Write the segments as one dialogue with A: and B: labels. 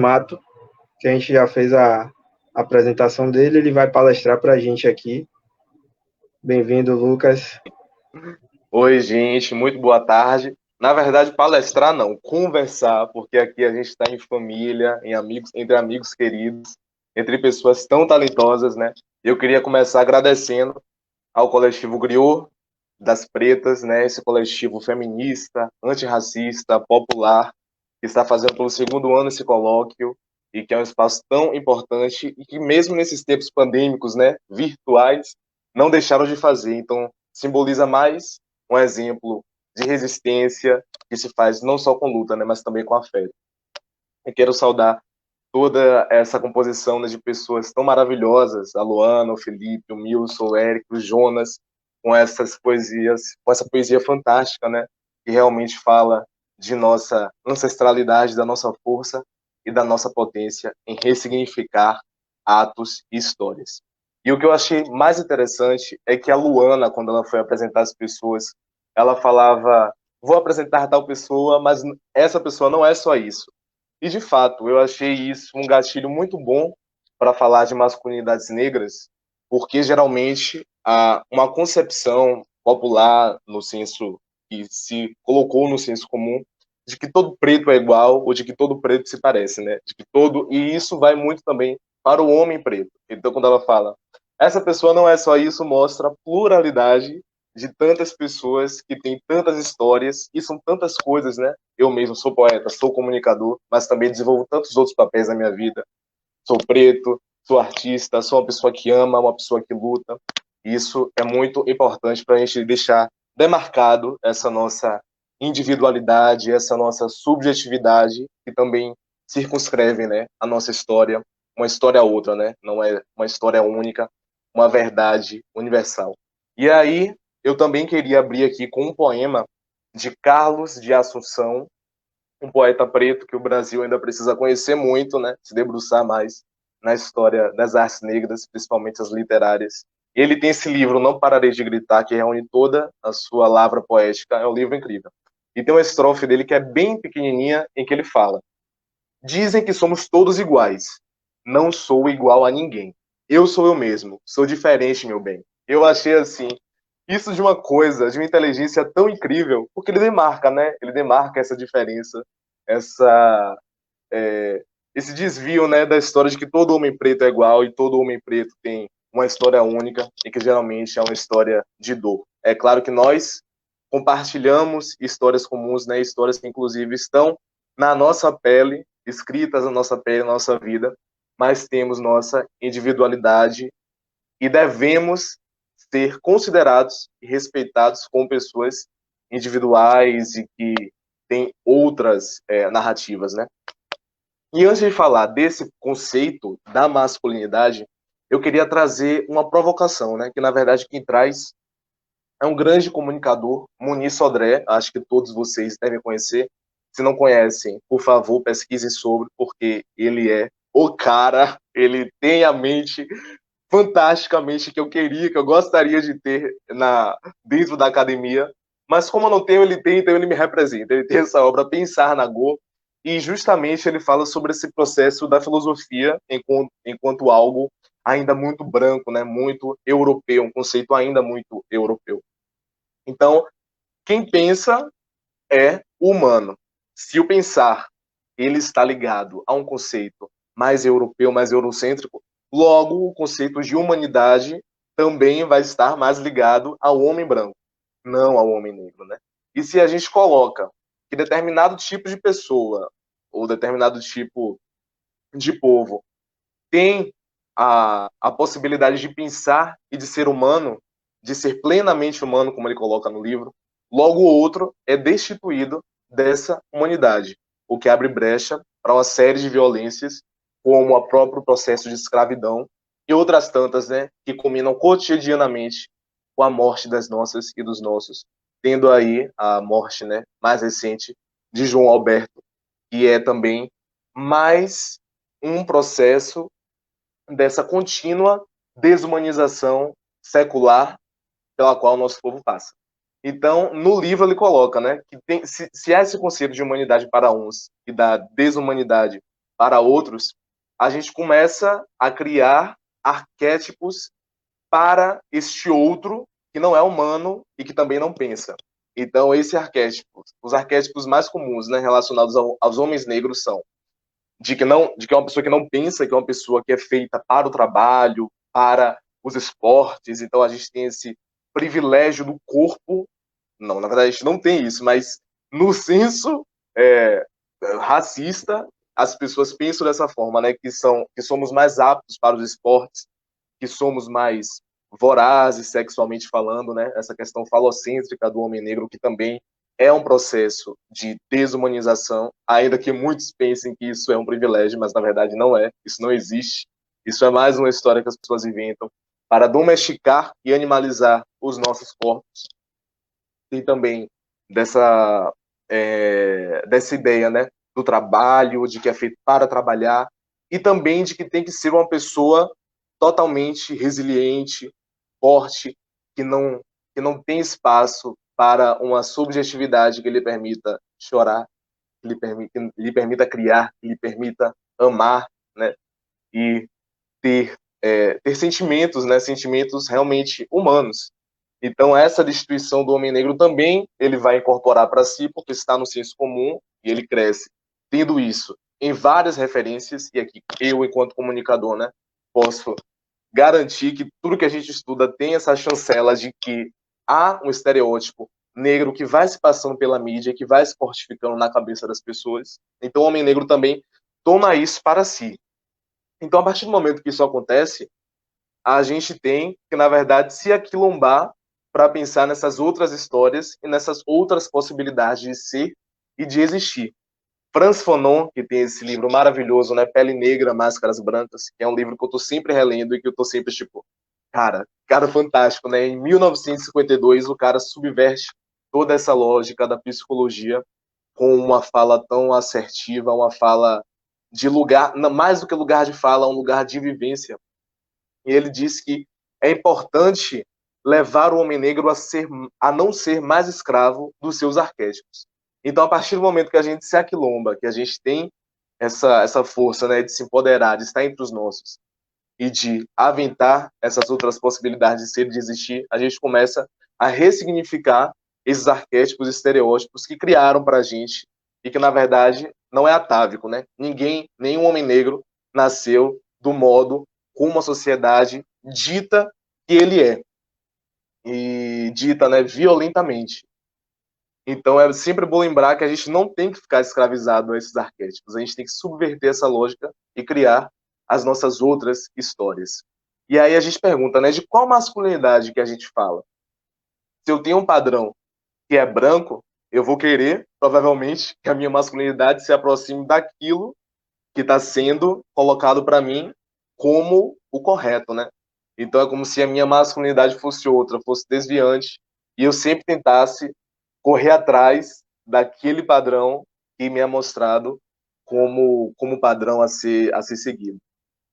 A: Mato, que a gente já fez a apresentação dele, ele vai palestrar para a gente aqui. Bem-vindo, Lucas.
B: Oi, gente, muito boa tarde. Na verdade, palestrar não, conversar, porque aqui a gente está em família, em amigos, entre amigos queridos, entre pessoas tão talentosas, né? Eu queria começar agradecendo ao coletivo Griot das Pretas, né? Esse coletivo feminista, antirracista, popular, que está fazendo pelo segundo ano esse colóquio e que é um espaço tão importante e que mesmo nesses tempos pandêmicos, né, virtuais, não deixaram de fazer. Então, simboliza mais um exemplo de resistência que se faz não só com luta, né, mas também com a fé. Eu quero saudar toda essa composição, né, de pessoas tão maravilhosas, a Luana, o Felipe, o Milson, o Érico, o Jonas, com essas poesias, com essa poesia fantástica, né, que realmente fala de nossa ancestralidade, da nossa força e da nossa potência em ressignificar atos e histórias. E o que eu achei mais interessante é que a Luana, quando ela foi apresentar as pessoas, ela falava: vou apresentar tal pessoa, mas essa pessoa não é só isso. E, de fato, eu achei isso um gatilho muito bom para falar de masculinidades negras, porque geralmente há uma concepção popular no senso que se colocou no senso comum de que todo preto é igual ou de que todo preto se parece, né? De que todo e isso vai muito também para o homem preto. Então, quando ela fala, essa pessoa não é só isso, mostra a pluralidade de tantas pessoas que têm tantas histórias e são tantas coisas, né? Eu mesmo sou poeta, sou comunicador, mas também desenvolvo tantos outros papéis na minha vida. Sou preto, sou artista, sou uma pessoa que ama, uma pessoa que luta. Isso é muito importante para a gente deixar demarcado essa nossa individualidade, essa nossa subjetividade, que também circunscreve, né, a nossa história, uma história a outra, né? Não é uma história única, uma verdade universal. E aí, eu também queria abrir aqui com um poema de Carlos de Assunção, um poeta preto que o Brasil ainda precisa conhecer muito, né? Se debruçar mais na história das artes negras, principalmente as literárias. Ele tem esse livro, Não Pararei de Gritar, que reúne toda a sua lavra poética. É um livro incrível. E tem uma estrofe dele que é bem pequenininha, em que ele fala: dizem que somos todos iguais. Não sou igual a ninguém. Eu sou eu mesmo. Sou diferente, meu bem. Eu achei assim, isso de uma coisa, de uma inteligência tão incrível, porque ele demarca, né? Ele demarca essa diferença, essa, esse desvio, né, da história de que todo homem preto é igual e todo homem preto tem uma história única e que geralmente é uma história de dor. É claro que nós compartilhamos histórias comuns, né? Histórias que inclusive estão na nossa pele, escritas na nossa pele, na nossa vida, mas temos nossa individualidade e devemos ser considerados e respeitados como pessoas individuais e que têm outras narrativas, né? E antes de falar desse conceito da masculinidade, eu queria trazer uma provocação, né? Que na verdade quem traz é um grande comunicador, Muniz Sodré, acho que todos vocês devem conhecer. Se não conhecem, por favor, pesquisem sobre, porque ele é o cara, ele tem a mente fantasticamente que eu queria, que eu gostaria de ter dentro da academia, mas como eu não tenho, ele tem, então ele me representa. Ele tem essa obra Pensar na Go, e justamente ele fala sobre esse processo da filosofia enquanto algo ainda muito branco, né, muito europeu, um conceito ainda muito europeu. Então, quem pensa é o humano. Se o pensar ele está ligado a um conceito mais europeu, mais eurocêntrico, logo o conceito de humanidade também vai estar mais ligado ao homem branco, não ao homem negro, né? E se a gente coloca que determinado tipo de pessoa ou determinado tipo de povo tem a possibilidade de pensar e de ser humano, de ser plenamente humano, como ele coloca no livro, logo o outro é destituído dessa humanidade, o que abre brecha para uma série de violências, como o próprio processo de escravidão e outras tantas, né, que culminam cotidianamente com a morte das nossas e dos nossos, tendo aí a morte, né, mais recente de João Alberto, que é também mais um processo dessa contínua desumanização secular pela qual o nosso povo passa. Então, no livro ele coloca, né, que se há esse conceito de humanidade para uns e da desumanidade para outros, a gente começa a criar arquétipos para este outro que não é humano e que também não pensa. Então, esse arquétipo, os arquétipos mais comuns, né, relacionados aos homens negros são de que é uma pessoa que não pensa, que é uma pessoa que é feita para o trabalho, para os esportes. Então, a gente tem esse privilégio do corpo. Não, na verdade, a gente não tem isso, mas no senso é, racista, as pessoas pensam dessa forma, né? Que somos mais aptos para os esportes, que somos mais vorazes sexualmente falando, né? Essa questão falocêntrica do homem negro, que também é um processo de desumanização, ainda que muitos pensem que isso é um privilégio, mas na verdade não é, isso não existe. Isso é mais uma história que as pessoas inventam para domesticar e animalizar os nossos corpos. Tem também dessa, dessa ideia, né, do trabalho, de que é feito para trabalhar, e também de que tem que ser uma pessoa totalmente resiliente, forte, que não tem espaço para uma subjetividade que lhe permita chorar, que lhe permita criar, que lhe permita amar, né, e ter sentimentos, né, sentimentos realmente humanos. Então, essa destituição do homem negro também ele vai incorporar para si, porque está no senso comum, e ele cresce tendo isso em várias referências, e aqui eu, enquanto comunicador, né, posso garantir que tudo que a gente estuda tem essa chancela de que há um estereótipo negro que vai se passando pela mídia, que vai se fortificando na cabeça das pessoas. Então, o homem negro também toma isso para si. Então, a partir do momento que isso acontece, a gente tem que, na verdade, se aquilombar para pensar nessas outras histórias e nessas outras possibilidades de ser e de existir. Franz Fanon, que tem esse livro maravilhoso, né, Pele Negra, Máscaras Brancas, que é um livro que eu estou sempre relendo e que eu estou sempre, tipo, cara fantástico, né? Em 1952, o cara subverte toda essa lógica da psicologia com uma fala tão assertiva, uma fala de lugar, mais do que lugar de fala, um lugar de vivência. E ele diz que é importante levar o homem negro a não ser mais escravo dos seus arquétipos. Então, a partir do momento que a gente se aquilomba, que a gente tem essa força, né, de se empoderar, de estar entre os nossos e de aventar essas outras possibilidades de ser e de existir, a gente começa a ressignificar esses arquétipos e estereótipos que criaram para a gente e que, na verdade, não é atávico, né? Nenhum homem negro nasceu do modo como a sociedade dita que ele é. E dita, né, violentamente. Então é sempre bom lembrar que a gente não tem que ficar escravizado a esses arquétipos. A gente tem que subverter essa lógica e criar as nossas outras histórias. E aí a gente pergunta, né, de qual masculinidade que a gente fala? Se eu tenho um padrão que é branco, eu vou querer, provavelmente, que a minha masculinidade se aproxime daquilo que está sendo colocado para mim como o correto, né? Então é como se a minha masculinidade fosse outra, fosse desviante, e eu sempre tentasse correr atrás daquele padrão que me é mostrado como padrão a ser seguido.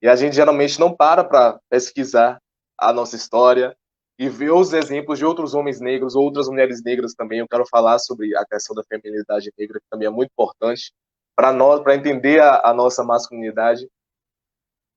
B: E a gente geralmente não para pesquisar a nossa história e ver os exemplos de outros homens negros, outras mulheres negras também. Eu quero falar sobre a questão da feminilidade negra, que também é muito importante para nós, para entender a nossa masculinidade.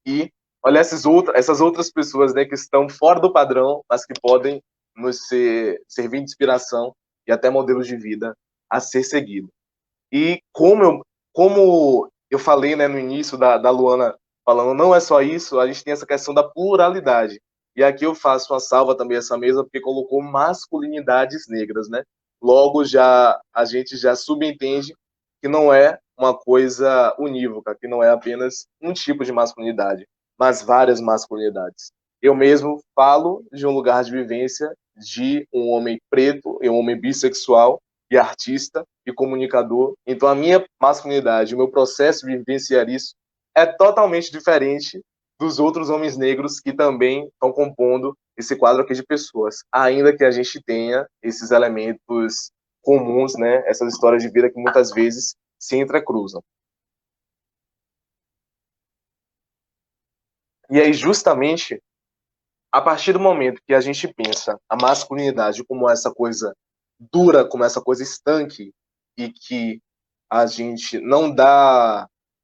B: E olha essas outras pessoas, né, que estão fora do padrão, mas que podem servir de inspiração e até modelos de vida a ser seguido. E como eu falei, né, no início da Luana falando, não é só isso, a gente tem essa questão da pluralidade. E aqui eu faço uma salva também essa mesa, porque colocou masculinidades negras, né? Logo, a gente já subentende que não é uma coisa unívoca, que não é apenas um tipo de masculinidade, mas várias masculinidades. Eu mesmo falo de um lugar de vivência de um homem preto e um homem bissexual e artista e comunicador. Então, a minha masculinidade, o meu processo de vivenciar isso é totalmente diferente dos outros homens negros que também estão compondo esse quadro aqui de pessoas, ainda que a gente tenha esses elementos comuns, né? Essas histórias de vida que muitas vezes se entrecruzam. E aí, justamente, a partir do momento que a gente pensa a masculinidade como essa coisa dura, como essa coisa estanque, e que a gente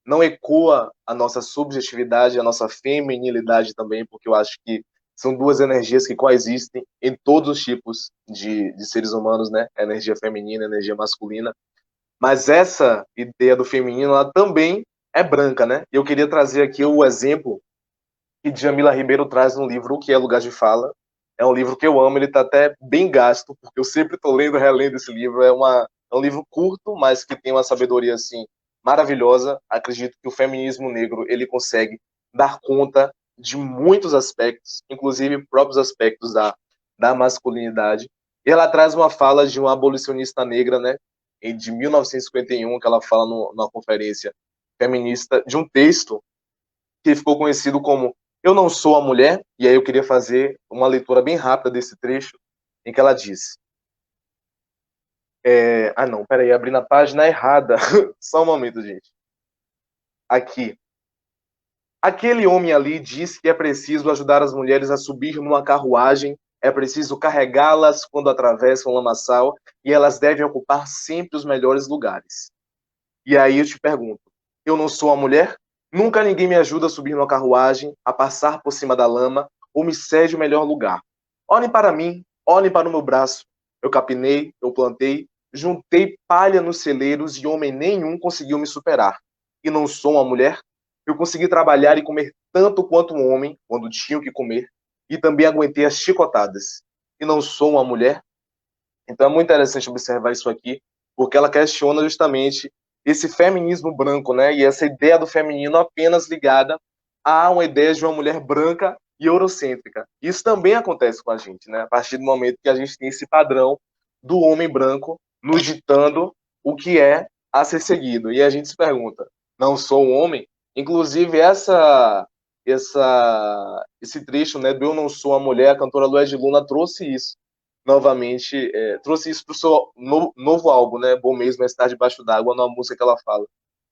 B: não ecoa a nossa subjetividade, a nossa feminilidade também, porque eu acho que são duas energias que coexistem em todos os tipos de seres humanos, né? A energia feminina, a energia masculina. Mas essa ideia do feminino, ela também é branca, né? Eu queria trazer aqui o exemplo que Djamila Ribeiro traz no livro O que é Lugar de Fala. É um livro que eu amo, ele está até bem gasto, porque eu sempre estou lendo e relendo esse livro. É um livro curto, mas que tem uma sabedoria assim maravilhosa. Acredito que o feminismo negro ele consegue dar conta de muitos aspectos, inclusive próprios aspectos da masculinidade. E ela traz uma fala de uma abolicionista negra, né, de 1951, que ela fala numa conferência feminista, de um texto que ficou conhecido como Eu Não Sou a Mulher, e aí eu queria fazer uma leitura bem rápida desse trecho, em que ela diz... não, peraí, abri na página errada. Só um momento, gente. Aqui. Aquele homem ali diz que é preciso ajudar as mulheres a subir numa carruagem, é preciso carregá-las quando atravessam o lamaçal, e elas devem ocupar sempre os melhores lugares. E aí eu te pergunto, eu não sou a mulher? Nunca ninguém me ajuda a subir numa carruagem, a passar por cima da lama, ou me cede o melhor lugar. Olhem para mim, olhem para o meu braço. Eu capinei, eu plantei, juntei palha nos celeiros e homem nenhum conseguiu me superar. E não sou uma mulher? Eu consegui trabalhar e comer tanto quanto um homem, quando tinha o que comer, e também aguentei as chicotadas. E não sou uma mulher? Então é muito interessante observar isso aqui, porque ela questiona justamente esse feminismo branco, né? E essa ideia do feminino apenas ligada a uma ideia de uma mulher branca e eurocêntrica. Isso também acontece com a gente, né? A partir do momento que a gente tem esse padrão do homem branco nos ditando o que é a ser seguido. E a gente se pergunta, não sou um homem? Inclusive esse trecho, né, do Eu Não Sou a Mulher, a cantora Lued Luna trouxe isso novamente, trouxe isso para o seu novo álbum, né? Bom Mesmo é Estar Debaixo d'Água, numa música que ela fala.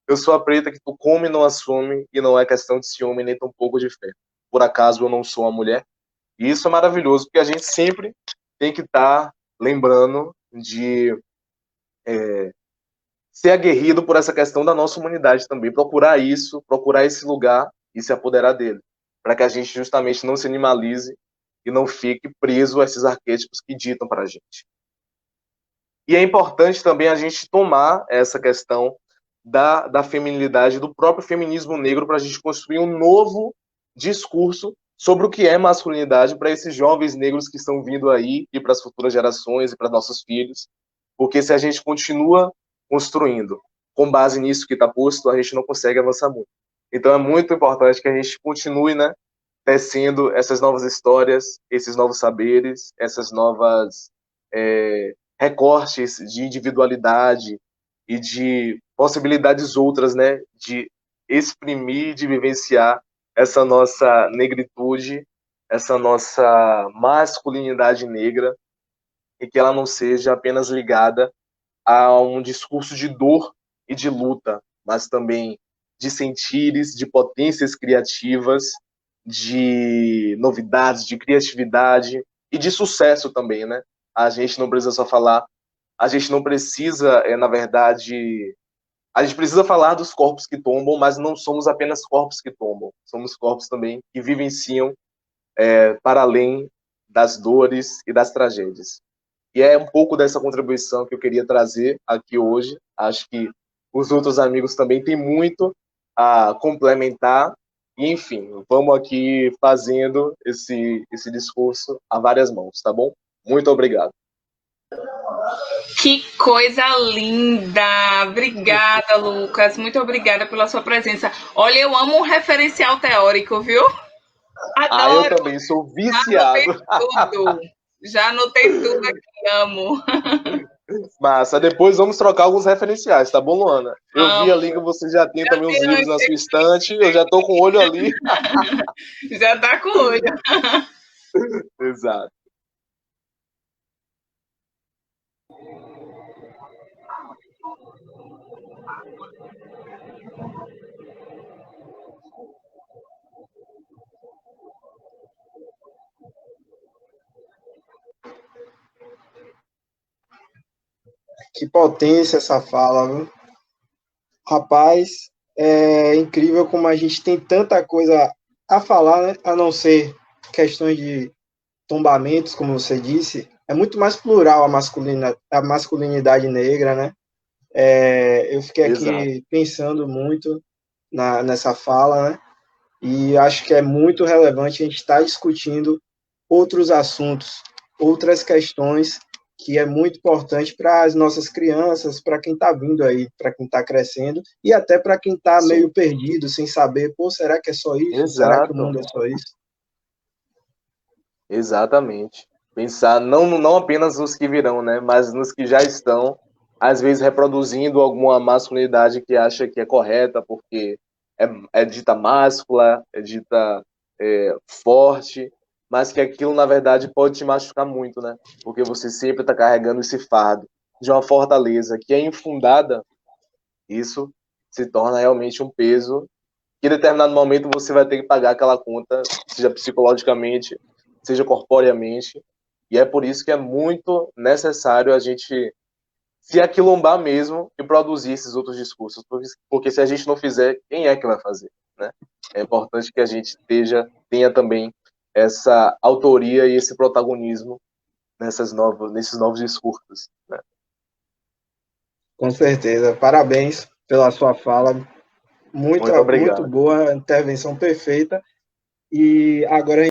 B: Eu sou a preta que tu come e não assume, e não é questão de ciúme nem tampouco de fé. Por acaso eu não sou uma mulher? E isso é maravilhoso, porque a gente sempre tem que estar lembrando de ser aguerrido por essa questão da nossa humanidade também, procurar isso, procurar esse lugar e se apoderar dele, para que a gente justamente não se animalize e não fique preso a esses arquétipos que ditam para a gente. E é importante também a gente tomar essa questão da feminilidade, do próprio feminismo negro, para a gente construir um novo discurso sobre o que é masculinidade para esses jovens negros que estão vindo aí e para as futuras gerações e para nossos filhos. Porque se a gente continua construindo com base nisso que está posto, a gente não consegue avançar muito. Então é muito importante que a gente continue, né, tecendo essas novas histórias, esses novos saberes, essas novas recortes de individualidade e de possibilidades outras, né, de exprimir, de vivenciar essa nossa negritude, essa nossa masculinidade negra, e que ela não seja apenas ligada a um discurso de dor e de luta, mas também de sentires, de potências criativas, de novidades, de criatividade e de sucesso também, né? A gente não precisa só falar, a gente não precisa, na verdade, a gente precisa falar dos corpos que tombam, mas não somos apenas corpos que tombam, somos corpos também que vivenciam para além das dores e das tragédias. E é um pouco dessa contribuição que eu queria trazer aqui hoje. Acho que os outros amigos também têm muito a complementar. E, enfim, vamos aqui fazendo esse discurso a várias mãos, tá bom? Muito obrigado.
C: Que coisa linda! Obrigada, Lucas. Muito obrigada pela sua presença. Olha, eu amo um referencial teórico, viu?
B: Adoro. Eu também sou viciado.
C: Já anotei tudo aqui, amo.
B: Massa, depois vamos trocar alguns referenciais, tá bom, Luana? Eu vi ali que você já tem também uns livros na sua estante, eu já tô com o olho ali.
C: Já tá com o olho.
B: Exato.
A: Que potência essa fala, viu? Rapaz, é incrível como a gente tem tanta coisa a falar, né? A não ser questões de tombamentos, como você disse. É muito mais plural a masculinidade negra, né? Eu fiquei
B: Exato.
A: aqui pensando muito nessa fala, né? E acho que é muito relevante a gente estar discutindo outros assuntos, outras questões, que é muito importante para as nossas crianças, para quem está vindo aí, para quem está crescendo, e até para quem está
B: Sim.
A: meio perdido, sem saber, pô, será que é só isso? Será que o
B: Exato.
A: mundo é só isso?
B: Exatamente. Pensar não apenas nos que virão, né? Mas nos que já estão, às vezes reproduzindo alguma masculinidade que acha que é correta, porque é dita máscula, é dita forte, mas que aquilo, na verdade, pode te machucar muito, né? Porque você sempre está carregando esse fardo de uma fortaleza que é infundada, isso se torna realmente um peso que em determinado momento você vai ter que pagar aquela conta, seja psicologicamente, seja corporeamente, e é por isso que é muito necessário a gente se aquilombar mesmo e produzir esses outros discursos, porque se a gente não fizer, quem é que vai fazer, né? É importante que a gente tenha também essa autoria e esse protagonismo nesses novos discursos, né?
A: Com certeza. Parabéns pela sua fala. Muito,
B: Muito
A: muito
B: obrigado.
A: boa, intervenção perfeita. E agora